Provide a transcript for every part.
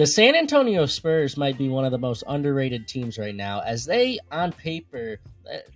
The San Antonio Spurs might be one of the most underrated teams right now, as they, on paper,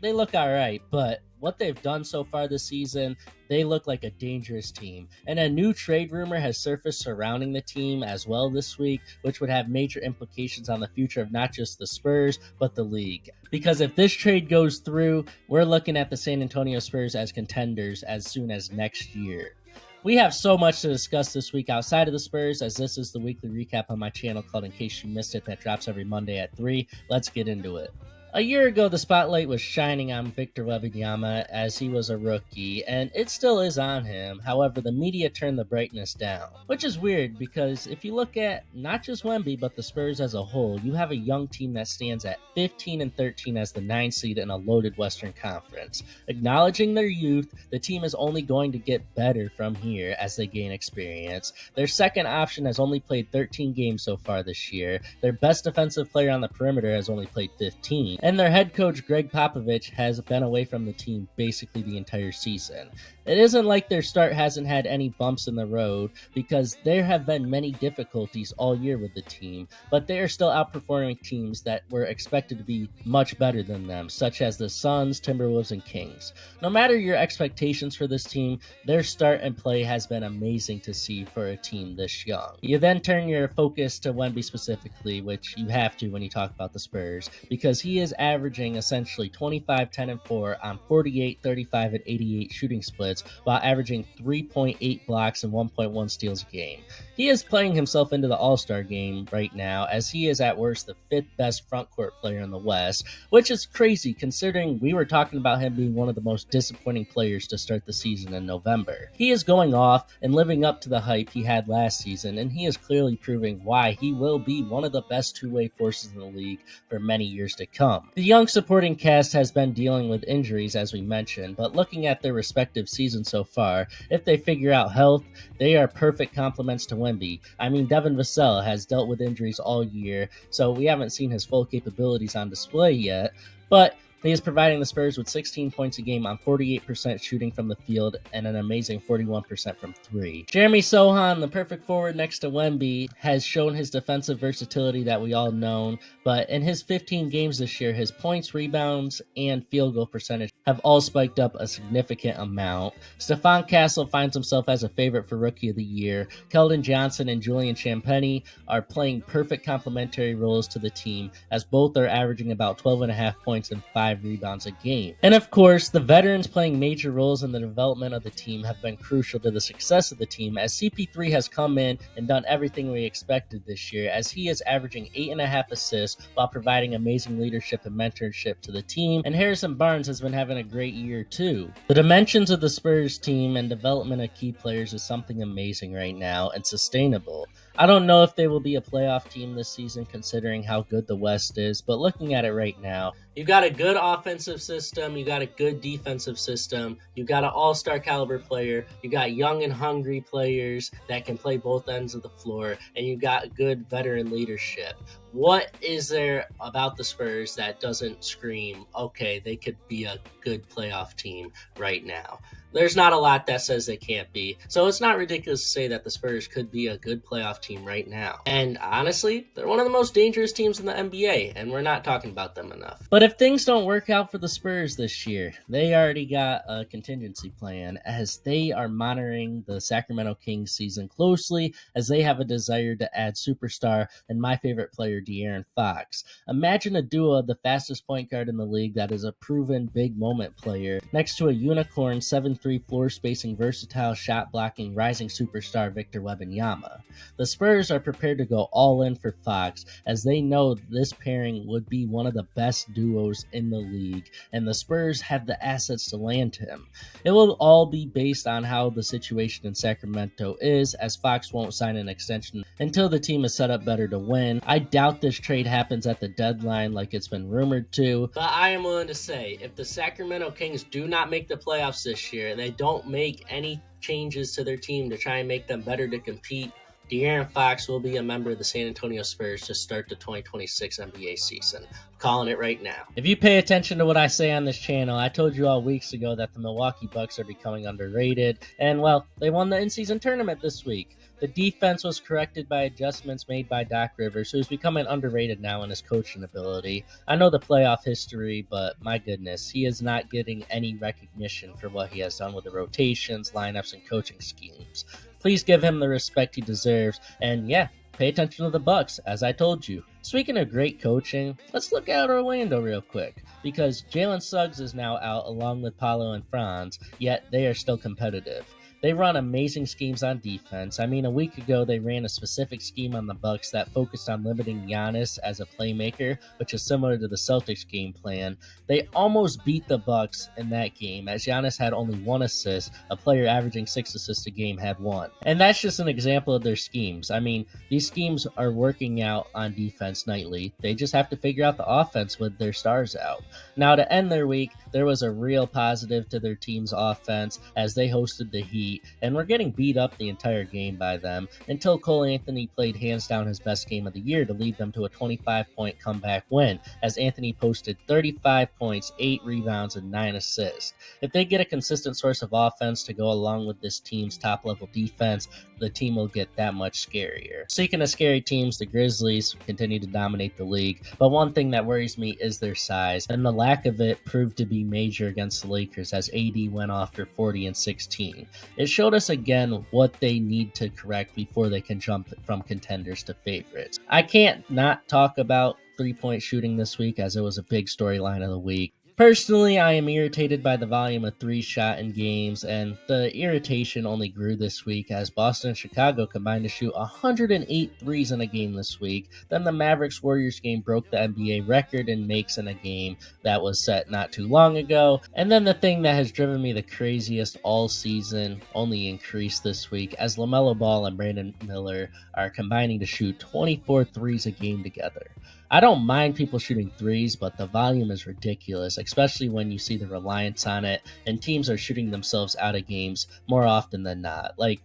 they look all right, but what they've done so far this season, they look like a dangerous team. And a new trade rumor has surfaced surrounding the team as well this week, which would have major implications on the future of not just the Spurs, but the league. Because if this trade goes through, we're looking at the San Antonio Spurs as contenders as soon as next year. We have so much to discuss this week outside of the Spurs, as this is the weekly recap on my channel called In Case You Missed It that drops every Monday at 3. Let's get into it. A year ago, the spotlight was shining on Victor Wembanyama as he was a rookie, and it still is on him. However, the media turned the brightness down, which is weird because if you look at not just Wemby, but the Spurs as a whole, you have a young team that stands at 15-13 as the 9th seed in a loaded Western Conference. Acknowledging their youth, the team is only going to get better from here as they gain experience. Their second option has only played 13 games so far this year. Their best defensive player on the perimeter has only played 15. And their head coach, Greg Popovich, has been away from the team basically the entire season. It isn't like their start hasn't had any bumps in the road, because there have been many difficulties all year with the team, but they are still outperforming teams that were expected to be much better than them, such as the Suns, Timberwolves, and Kings. No matter your expectations for this team, their start and play has been amazing to see for a team this young. You then turn your focus to Wemby specifically, which you have to when you talk about the Spurs, because he is averaging essentially 25, 10, and 4 on 48, 35, and 88 shooting splits, while averaging 3.8 blocks and 1.1 steals a game. He is playing himself into the All-Star game right now, as he is at worst the 5th best frontcourt player in the West, which is crazy considering we were talking about him being one of the most disappointing players to start the season in November. He is going off and living up to the hype he had last season, and he is clearly proving why he will be one of the best two-way forces in the league for many years to come. The young supporting cast has been dealing with injuries, as we mentioned, but looking at their respective seasons so far, if they figure out health, they are perfect complements to Wemby. I mean, Devin Vassell has dealt with injuries all year, so we haven't seen his full capabilities on display yet, but he is providing the Spurs with 16 points a game on 48% shooting from the field and an amazing 41% from 3. Jeremy Sohan, the perfect forward next to Wemby, has shown his defensive versatility that we all known, but in his 15 games this year, his points, rebounds, and field goal percentage have all spiked up a significant amount. Stephon Castle finds himself as a favorite for Rookie of the Year. Keldon Johnson and Julian Champagnie are playing perfect complementary roles to the team, as both are averaging about 12.5 points and 5 rebounds a game. And of course, the veterans playing major roles in the development of the team have been crucial to the success of the team, as CP3 has come in and done everything we expected this year, as he is averaging 8.5 assists while providing amazing leadership and mentorship to the team, and Harrison Barnes has been having a great year too. The dimensions of the Spurs team and development of key players is something amazing right now and sustainable. I don't know if they will be a playoff team this season considering how good the West is, but looking at it right now, you got a good offensive system, you got a good defensive system, you got an all-star caliber player, you got young and hungry players that can play both ends of the floor, and you got good veteran leadership. What is there about the Spurs that doesn't scream, okay, they could be a good playoff team right now? There's not a lot that says they can't be, so it's not ridiculous to say that the Spurs could be a good playoff team right now. And honestly, they're one of the most dangerous teams in the NBA, and we're not talking about them enough. But if things don't work out for the Spurs this year, they already got a contingency plan, as they are monitoring the Sacramento Kings season closely, as they have a desire to add superstar and my favorite player, DeAaron Fox. Imagine a duo of the fastest point guard in the league that is a proven big moment player, next to a unicorn 7'3" floor spacing, versatile shot blocking, rising superstar Victor Wembanyama. The Spurs are prepared to go all in for Fox, as they know this pairing would be one of the best duos in the league, and the Spurs have the assets to land him. It will all be based on how the situation in Sacramento is, as Fox won't sign an extension until the team is set up better to win. I doubt this trade happens at the deadline like it's been rumored to, but I am willing to say if the Sacramento Kings do not make the playoffs this year, they don't make any changes to their team to try and make them better to compete, DeAaron Fox will be a member of the San Antonio Spurs to start the 2026 NBA season. I'm calling it right now. If you pay attention to what I say on this channel, I told you all weeks ago that the Milwaukee Bucks are becoming underrated, and well, they won the in-season tournament this week. The defense was corrected by adjustments made by Doc Rivers, who's becoming underrated now in his coaching ability. I know the playoff history, but my goodness, he is not getting any recognition for what he has done with the rotations, lineups, and coaching schemes. Please give him the respect he deserves, and yeah, pay attention to the Bucks, as I told you. Speaking of great coaching, let's look at Orlando real quick, because Jalen Suggs is now out along with Paolo and Franz, yet they are still competitive. They run amazing schemes on defense. I mean, a week ago, they ran a specific scheme on the Bucks that focused on limiting Giannis as a playmaker, which is similar to the Celtics game plan. They almost beat the Bucks in that game, as Giannis had only 1 assist. A player averaging 6 assists a game had 1. And that's just an example of their schemes. I mean, these schemes are working out on defense nightly. They just have to figure out the offense with their stars out. Now, to end their week, there was a real positive to their team's offense as they hosted the Heat, and were getting beat up the entire game by them until Cole Anthony played hands down his best game of the year to lead them to a 25-point comeback win, as Anthony posted 35 points, 8 rebounds, and 9 assists. If they get a consistent source of offense to go along with this team's top-level defense, the team will get that much scarier. Speaking of scary teams, the Grizzlies continue to dominate the league, but one thing that worries me is their size, and the lack of it proved to be major against the Lakers as AD went off for 40 and 16. It showed us again what they need to correct before they can jump from contenders to favorites. I can't not talk about three-point shooting this week, as it was a big storyline of the week. Personally, I am irritated by the volume of 3 shot in games, and the irritation only grew this week as Boston and Chicago combined to shoot 108 threes in a game this week. Then the Mavericks-Warriors game broke the NBA record in makes in a game that was set not too long ago. And then the thing that has driven me the craziest all season only increased this week as LaMelo Ball and Brandon Miller are combining to shoot 24 threes a game together. I don't mind people shooting threes, but the volume is ridiculous, especially when you see the reliance on it, and teams are shooting themselves out of games more often than not. Like,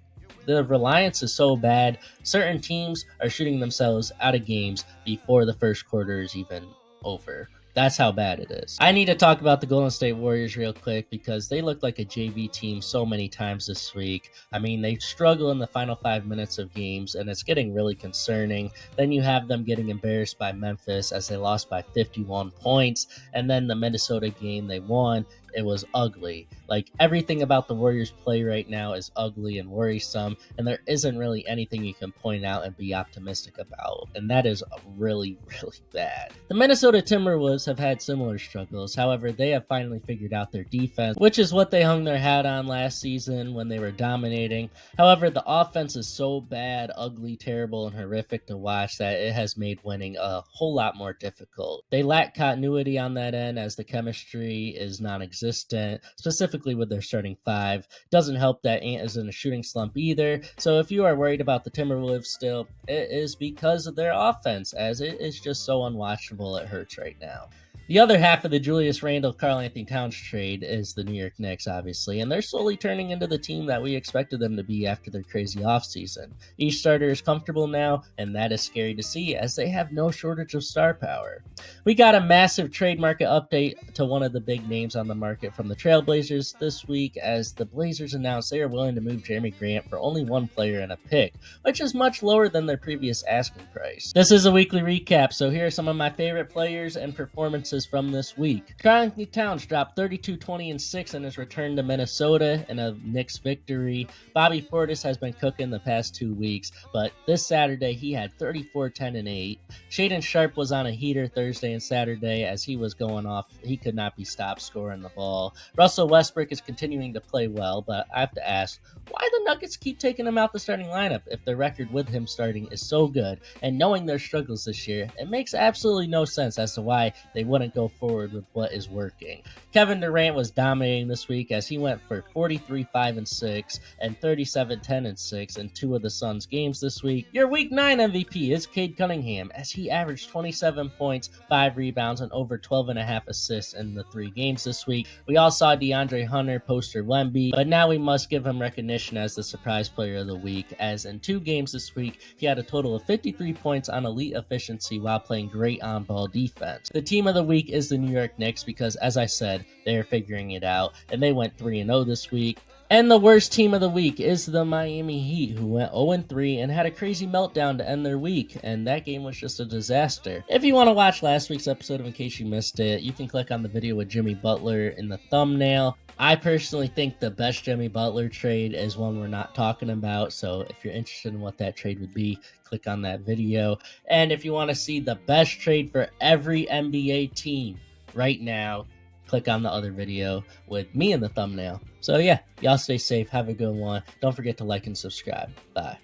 the reliance is so bad, certain teams are shooting themselves out of games before the first quarter is even over. That's how bad it is. I need to talk about the Golden State Warriors real quick because they look like a JV team so many times this week. I mean, they struggle in the final 5 minutes of games, and it's getting really concerning. Then you have them getting embarrassed by Memphis as they lost by 51 points, and then the Minnesota game they won. It was ugly. Like, everything about the Warriors play right now is ugly and worrisome, and there isn't really anything you can point out and be optimistic about, and that is really, really bad. The Minnesota Timberwolves have had similar struggles. However, they have finally figured out their defense, which is what they hung their hat on last season when they were dominating. However, the offense is so bad, ugly, terrible, and horrific to watch that it has made winning a whole lot more difficult. They lack continuity on that end as the chemistry is non-existent, specifically with their starting 5. Doesn't help that Ant is in a shooting slump either, so if you are worried about the Timberwolves still, it is because of their offense, as it is just so unwatchable it hurts right now. The other half of the Julius Randle, Karl-Anthony Towns trade is the New York Knicks, obviously, and they're slowly turning into the team that we expected them to be after their crazy offseason. Each starter is comfortable now, and that is scary to see as they have no shortage of star power. We got a massive trade market update to one of the big names on the market from the Trailblazers this week as the Blazers announced they are willing to move Jeremy Grant for only 1 player and a pick, which is much lower than their previous asking price. This is a weekly recap, so here are some of my favorite players and performances from this week. Karl-Anthony Towns dropped 32, 20, and 6 in his return to Minnesota in a Knicks victory. Bobby Portis has been cooking the past 2 weeks, but this Saturday he had 34, 10, and 8. Shaedon Sharpe was on a heater Thursday and Saturday as he was going off. He could not be stopped scoring the ball. Russell Westbrook is continuing to play well, but I have to ask, why the Nuggets keep taking him out the starting lineup if their record with him starting is so good, and knowing their struggles this year, it makes absolutely no sense as to why they wouldn't to go forward with what is working. Kevin Durant was dominating this week as he went for 43-5-6 and 37-10-6 in 2 of the Suns' games this week. Your Week 9 MVP is Cade Cunningham as he averaged 27 points, 5 rebounds, and over 12.5 assists in the 3 games this week. We all saw DeAndre Hunter poster Wemby, but now we must give him recognition as the surprise player of the week, as in 2 games this week, he had a total of 53 points on elite efficiency while playing great on-ball defense. The team of the week is the New York Knicks because, as I said, they're figuring it out, and they went 3-0 this week. And the worst team of the week is the Miami Heat, who went 0-3 and had a crazy meltdown to end their week, and that game was just a disaster. If you want to watch last week's episode, in case you missed it, you can click on the video with Jimmy Butler in the thumbnail. I personally think the best Jimmy Butler trade is one we're not talking about, so if you're interested in what that trade would be, click on that video. And if you want to see the best trade for every NBA team right now, click on the other video with me in the thumbnail. So yeah, y'all stay safe, have a good one. Don't forget to like and subscribe. Bye.